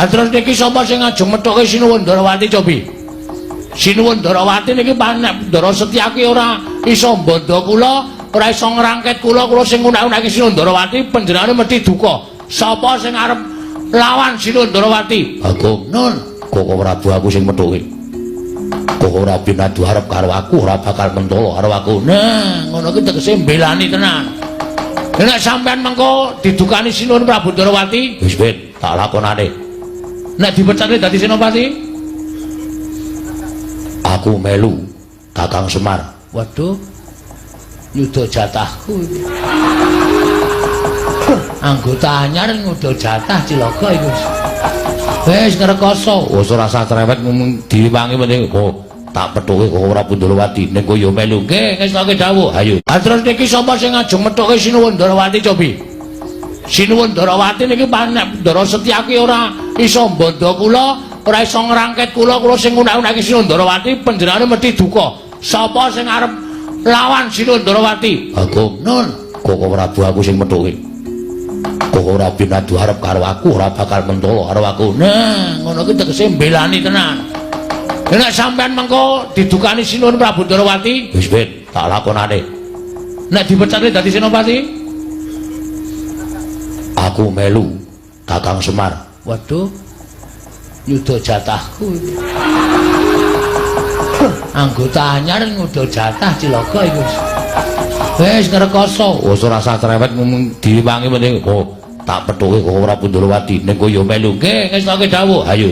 Terus niki sapa sing ngajeng methuke Sinuwun Darawati cobi? Sinuwun Darawati niki panek Ndara Setyaki ora iso mbanda kula, ora iso ngrangket kula sing ngundang-undang Sinuwun Darawati panjenengane mesti duka. Sapa sing arep lawan Sinuwun Darawati? Aku nun, Koko Prabu aku sing methuke. Koko Rabi Nadu arep karo aku ora bakal mentolo karo aku. Nah, ngono ki tegese mbelani tenan. Nek sampean mengko didukani Sinuwun Prabu Darawati, wis ben tak lakonane. Nek dipecate dadi senopati, aku melu Kakang Semar. Waduh, nyuda jatahku. Anggota anyar nyuda jatah Cilaka iku. Wis ngrekoso, wis ora usah cerewet ngomong diwangi penting kok tak pethuke kok ora Darawati. Nek yo melu nggih ngestoke dawuh. Ayo. Terus niki sapa sing ngajeng methuke Sinuwun Darawati cobi? Sinuwun Darawati niki panek Ndara Setyaki ora iso mbanda kula, ora iso ngrangket kula sing ngundang-undang Sinuwun Darawati panjenengane mesti duka. Sapa sing arep lawan Sinuwun Darawati? Aku nun, Koko Prabu aku sing methuke. Koko Rabi Nadu arep karo aku ora bakal mentolo karo aku. Nah, ngono ki tegese mbelani tenan. Nek sampean mengko didukani Sinuwun Prabu Darawati, wis ben tak lakonane. Nek dipecate dadi senopati, aku melu Kakang Semar. Waduh, nyuda jatahku. Anggota anyar nyuda jatah Cilaka iku. Wis ngrekoso, wis ora usah cerewet ngomong diwangi penting kok tak pethuke kok ora Darawati. Nek yo melu nggih ngestoke dawuh. Ayo.